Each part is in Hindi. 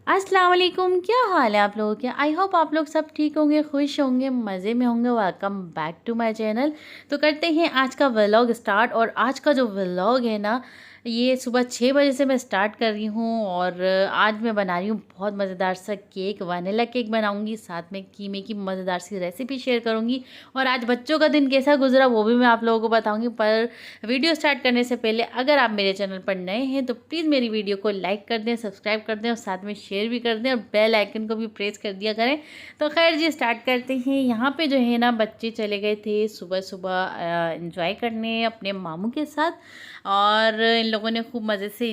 अस्सलाम वालेकुम, क्या हाल है आप लोगों के। आई होप आप लोग सब ठीक होंगे, खुश होंगे, मज़े में होंगे। Welcome back to my channel. तो करते हैं आज का व्लॉग स्टार्ट। और आज का जो व्लॉग है ना, ये सुबह 6 बजे से मैं स्टार्ट कर रही हूँ। और आज मैं बना रही हूँ बहुत मज़ेदार सा केक, वनीला केक बनाऊँगी, साथ में कीमे की मज़ेदार सी रेसिपी शेयर करूँगी। और आज बच्चों का दिन कैसा गुजरा वो भी मैं आप लोगों को बताऊँगी। पर वीडियो स्टार्ट करने से पहले अगर आप मेरे चैनल पर नए हैं तो प्लीज़ मेरी वीडियो को लाइक कर दें, सब्सक्राइब कर दें और साथ में शेयर भी कर दें और बेल आइकन को भी प्रेस कर दिया करें। तो खैर जी, स्टार्ट करते हैं। यहाँ पे जो है ना, बच्चे चले गए थे सुबह सुबह एंजॉय करने अपने मामू के साथ। और इन लोगों ने खूब मज़े से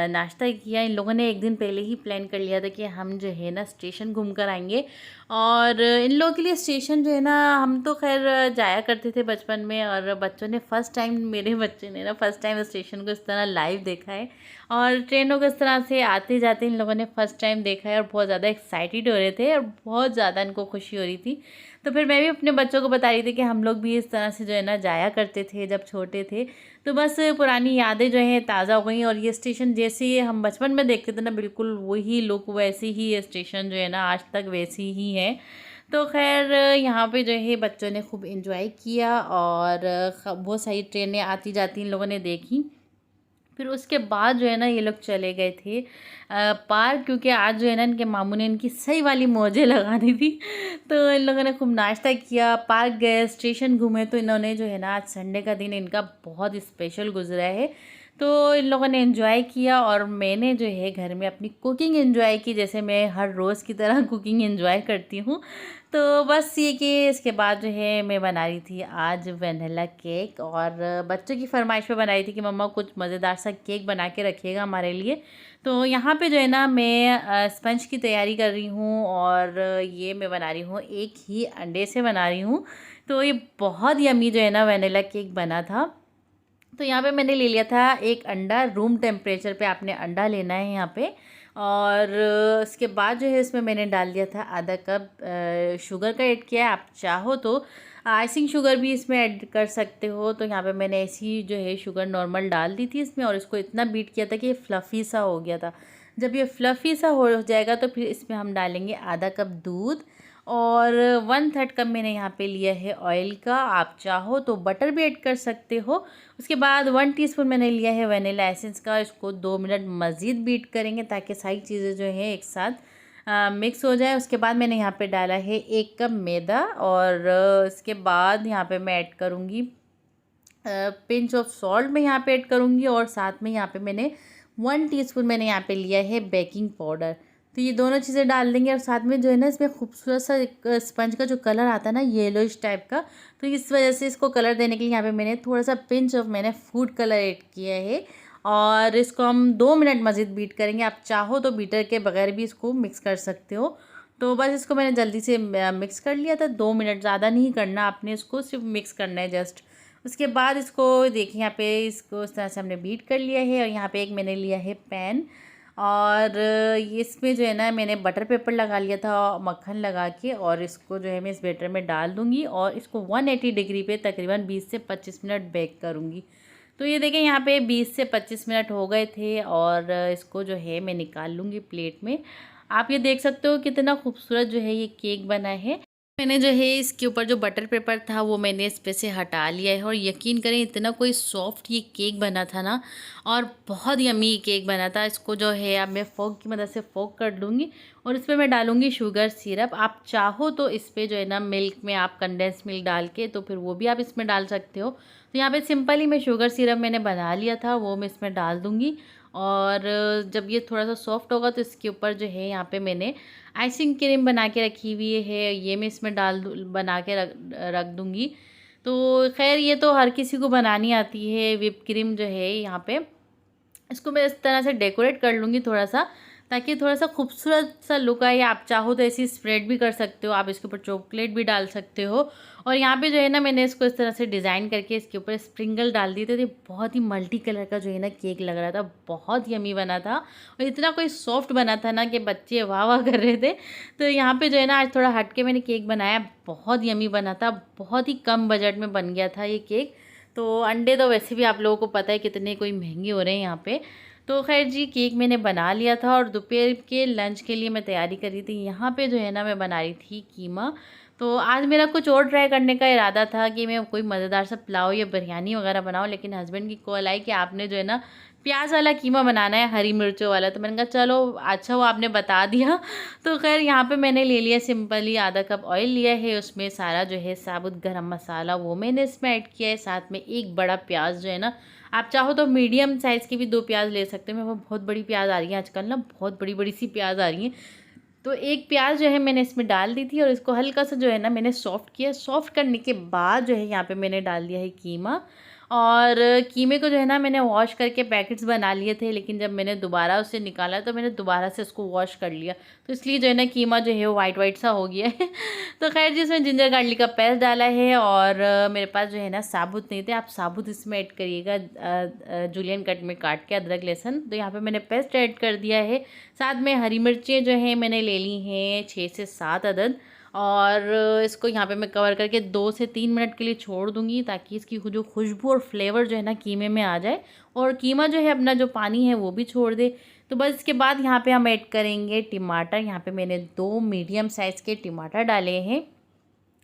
नाश्ता किया। इन लोगों ने एक दिन पहले ही प्लान कर लिया था कि हम जो है ना स्टेशन घूम कर आएंगे। और इन लोगों के लिए स्टेशन जो है ना, हम तो खैर जाया करते थे बचपन में। और बच्चों ने फ़र्स्ट टाइम, मेरे बच्चे ने ना फ़र्स्ट टाइम स्टेशन को इस तरह लाइव देखा है। और ट्रेनों को इस तरह से आते जाते इन लोगों ने फ़र्स्ट टाइम देखा है और बहुत ज़्यादा एक्साइटेड हो रहे थे और बहुत ज़्यादा इनको खुशी हो रही थी। तो फिर मैं भी अपने बच्चों को बता रही थी कि हम लोग भी इस तरह से जो है ना जाया करते थे जब छोटे थे। तो बस पुरानी यादें जो हैं ताज़ा हो गई। और ये स्टेशन जैसे हम बचपन में देखते थे ना, बिल्कुल वही लुक, वैसे ही ये स्टेशन जो है ना आज तक वैसी ही है। तो खैर यहाँ पे जो है बच्चों ने खूब एंजॉय किया और बहुत सारी ट्रेनें आती जाती इन लोगों ने देखी। फिर उसके बाद जो है ना ये लोग चले गए थे पार्क, क्योंकि आज जो है ना इनके मामू ने इनकी सही वाली मौजें लगा दी थी। तो इन लोगों ने खूब नाश्ता किया, पार्क गए, स्टेशन घूमे। तो इन्होंने जो है ना, आज संडे का दिन इनका बहुत स्पेशल गुजरा है। तो इन लोगों ने एंजॉय किया और मैंने जो है घर में अपनी कुकिंग एंजॉय की, जैसे मैं हर रोज़ की तरह कुकिंग एंजॉय करती हूँ। तो बस ये कि इसके बाद जो है मैं बना रही थी आज वनीला केक। और बच्चों की फरमाइश पे बनाई थी कि मम्मा कुछ मज़ेदार सा केक बना के रखिएगा हमारे लिए। तो यहाँ पे जो है ना मैं स्पंज की तैयारी कर रही हूँ। और ये मैं बना रही हूँ एक ही अंडे से बना रही हूँ। तो ये बहुत यम्मी जो है ना वनीला केक बना था। तो यहाँ पे मैंने ले लिया था एक अंडा। रूम टेम्परेचर पे आपने अंडा लेना है यहाँ पे। और उसके बाद जो है इसमें मैंने डाल दिया था आधा कप शुगर का ऐड किया है। आप चाहो तो आइसिंग शुगर भी इसमें ऐड कर सकते हो। तो यहाँ पे मैंने ऐसी जो है शुगर नॉर्मल डाल दी थी इसमें। और इसको इतना बीट किया था कि ये फ्लफ़ी सा हो गया था। जब ये फ्लफ़ी सा हो जाएगा तो फिर इसमें हम डालेंगे आधा कप दूध। और 1/3 कप मैंने यहाँ पे लिया है ऑयल का। आप चाहो तो बटर भी ऐड कर सकते हो। उसके बाद 1 टीस्पून मैंने लिया है वनीला एसेंस का। इसको 2 मिनट मज़ीद बीट करेंगे ताकि सारी चीज़ें जो है एक साथ मिक्स हो जाए। उसके बाद मैंने यहाँ पे डाला है 1 कप मैदा। और इसके बाद यहाँ पे मैं ऐड करूँगी पिंच ऑफ सॉल्ट मैं यहाँ पे ऐड करूँगी। और साथ में यहाँ पे मैंने 1 टीस्पून मैंने यहाँ पे लिया है बेकिंग पाउडर। तो ये दोनों चीज़ें डाल देंगे। और साथ में जो है ना इसमें खूबसूरत सा एक स्पंज का जो कलर आता है ना, येलोइश टाइप का, तो इस वजह से इसको कलर देने के लिए यहाँ पे मैंने थोड़ा सा पिंच ऑफ मैंने फूड कलर ऐड किया है। और इसको हम 2 मिनट मज़ीद बीट करेंगे। आप चाहो तो बीटर के बगैर भी इसको मिक्स कर सकते हो। तो बस इसको मैंने जल्दी से मिक्स कर लिया था। 2 मिनट, ज़्यादा नहीं करना आपने, इसको सिर्फ मिक्स करना है जस्ट। उसके बाद इसको देखिए यहाँ पे इसको इस तरह से हमने बीट कर लिया है। और यहाँ पे एक मैंने लिया है पैन। और ये इसमें जो है ना मैंने बटर पेपर लगा लिया था मक्खन लगा के। और इसको जो है मैं इस बैटर में डाल दूँगी और इसको 180 डिग्री पे तकरीबन 20 से 25 मिनट बेक करूँगी। तो ये देखें यहाँ पे 20 से 25 मिनट हो गए थे। और इसको जो है मैं निकाल लूँगी प्लेट में। आप ये देख सकते हो कितना खूबसूरत जो है ये केक बना है। मैंने जो है इसके ऊपर जो बटर पेपर था वो मैंने इस पे से हटा लिया है। और यकीन करें इतना कोई सॉफ्ट ये केक बना था ना, और बहुत यम्मी केक बना था। इसको जो है अब मैं फोक की मदद से फोक कर लूँगी। और इस पर मैं डालूँगी शुगर सिरप। आप चाहो तो इस पर जो है ना मिल्क में आप कंडेंस मिल्क डाल के तो फिर वो भी आप इसमें डाल सकते हो। तो यहाँ पे सिंपल ही मैं शुगर सिरप मैंने बना लिया था, वो मैं इसमें डाल दूँगी। और जब ये थोड़ा सा सॉफ्ट होगा तो इसके ऊपर जो है यहाँ पे मैंने आइसिंग क्रीम बना के रखी हुई है, ये मैं इसमें बना के रख दूँगी। तो खैर ये तो हर किसी को बनानी आती है व्हिप क्रीम जो है यहाँ पे। इसको मैं इस तरह से डेकोरेट कर लूँगी थोड़ा सा, ताकि थोड़ा सा खूबसूरत सा लुक आए। आप चाहो तो ऐसी स्प्रेड भी कर सकते हो, आप इसके ऊपर चॉकलेट भी डाल सकते हो। और यहाँ पे जो है ना मैंने इसको इस तरह से डिज़ाइन करके इसके ऊपर स्प्रिंगल डाल दिए थे। तो बहुत ही मल्टी कलर का जो है ना केक लग रहा था, बहुत यमी बना था। और इतना कोई सॉफ्ट बना था ना कि बच्चे वाह वाह कर रहे थे। तो यहाँ पे जो है ना आज थोड़ा हट के मैंने केक बनाया, बहुत यमी बना था, बहुत ही कम बजट में बन गया था ये केक। तो अंडे तो वैसे भी आप लोगों को पता है कितने कोई महंगे हो रहे हैं यहाँ पे। तो खैर जी केक मैंने बना लिया था और दोपहर के लंच के लिए मैं तैयारी कर रही थी। यहाँ पे जो है ना मैं बना रही थी कीमा। तो आज मेरा कुछ और ट्राई करने का इरादा था कि मैं कोई मज़ेदार सा पुलाव या बिरयानी वगैरह बनाऊँ, लेकिन हस्बैंड की कॉल आई कि आपने जो है ना प्याज वाला कीमा बनाना है, हरी मिर्चों वाला। तो मैंने कहा चलो अच्छा हुआ आपने बता दिया। तो खैर यहाँ पे मैंने ले लिया सिंपली आधा कप ऑयल लिया है, उसमें सारा जो है साबुत गरम मसाला वो मैंने इसमें ऐड किया है, साथ में एक बड़ा प्याज जो है ना, आप चाहो तो मीडियम साइज़ की भी 2 प्याज ले सकते हैं। मेरे पास बहुत बड़ी प्याज आ रही है आजकल ना, बहुत बड़ी बड़ी सी प्याज आ रही हैं। तो एक प्याज जो है मैंने इसमें डाल दी थी और इसको हल्का सा जो है ना मैंने सॉफ्ट किया। सॉफ्ट करने के बाद जो है यहाँ पे मैंने डाल दिया है कीमा। और कीमे को जो है ना मैंने वॉश करके पैकेट्स बना लिए थे, लेकिन जब मैंने दोबारा उसे निकाला तो मैंने दोबारा से उसको वॉश कर लिया, तो इसलिए जो है ना कीमा जो है वो वाइट वाइट सा हो गया है। तो खैर जिसमें जिंजर गार्लिक का पेस्ट डाला है और मेरे पास जो है ना साबुत नहीं थे, आप साबुत इसमें ऐड करिएगा जूलियन कट में काट के अदरक लहसुन। तो यहाँ पे मैंने पेस्ट ऐड कर दिया है। साथ में हरी मिर्चें जो हैं मैंने ले ली हैं 6 से 7 अदद, और इसको यहाँ पे मैं कवर करके 2 से 3 मिनट के लिए छोड़ दूँगी, ताकि इसकी जो खुशबू और फ्लेवर जो है ना कीमे में आ जाए और कीमा जो है अपना जो पानी है वो भी छोड़ दे। तो बस इसके बाद यहाँ पे हम ऐड करेंगे टमाटर। यहाँ पे मैंने 2 मीडियम साइज़ के टमाटर डाले हैं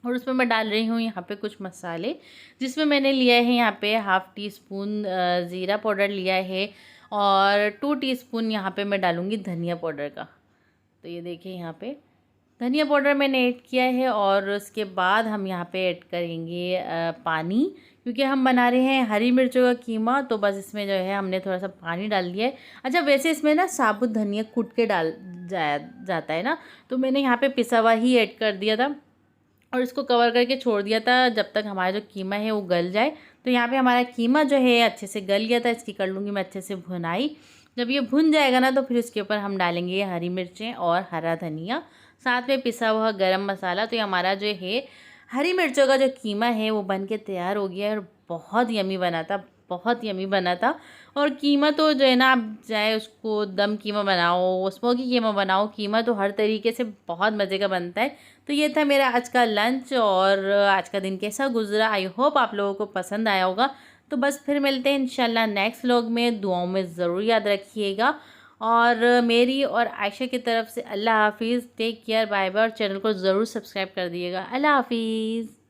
और उसमें मैं डाल रही हूँ यहाँ पे कुछ मसाले, जिसमें मैंने लिया है यहाँ पे हाफ़ टी स्पून ज़ीरा पाउडर लिया है और 2 टीस्पून यहाँ पे मैं डालूँगी धनिया पाउडर का। तो ये देखिए यहाँ पे धनिया पाउडर मैंने ऐड किया है और उसके बाद हम यहाँ पे ऐड करेंगे पानी, क्योंकि हम बना रहे हैं हरी मिर्चों का कीमा। तो बस इसमें जो है हमने थोड़ा सा पानी डाल दिया है। अच्छा वैसे इसमें ना साबुत धनिया कूट के डाल जाता है ना, तो मैंने यहाँ पे पिसा हुआ ही ऐड कर दिया था और इसको कवर करके छोड़ दिया था जब तक हमारा जो कीमा है वो गल जाए। तो यहाँ पे हमारा कीमा जो है अच्छे से गल गया था। इसकी कर लूँगी मैं अच्छे से भुनाई। जब ये भुन जाएगा ना तो फिर इसके ऊपर हम डालेंगे हरी मिर्चें और हरा धनिया, साथ में पिसा हुआ गरम मसाला। तो ये हमारा जो है हरी मिर्चों का जो कीमा है वो बन के तैयार हो गया है और बहुत यमी बना था, बहुत यमी बना था। और कीमा तो जो है ना आप चाहे उसको दम कीमा बनाओ, स्मोकी कीमा बनाओ, कीमा तो हर तरीके से बहुत मज़े का बनता है। तो ये था मेरा आज का लंच और आज का दिन कैसा गुजरा। आई होप आप लोगों को पसंद आया होगा। तो बस फिर मिलते हैं इंशाल्लाह नेक्स्ट व्लॉग में। दुआओं में ज़रूर याद रखिएगा और मेरी और आयशा की तरफ से अल्लाह हाफिज़, टेक केयर, बाय बाय और चैनल को ज़रूर सब्सक्राइब कर दिएगा। अल्लाह हाफिज़।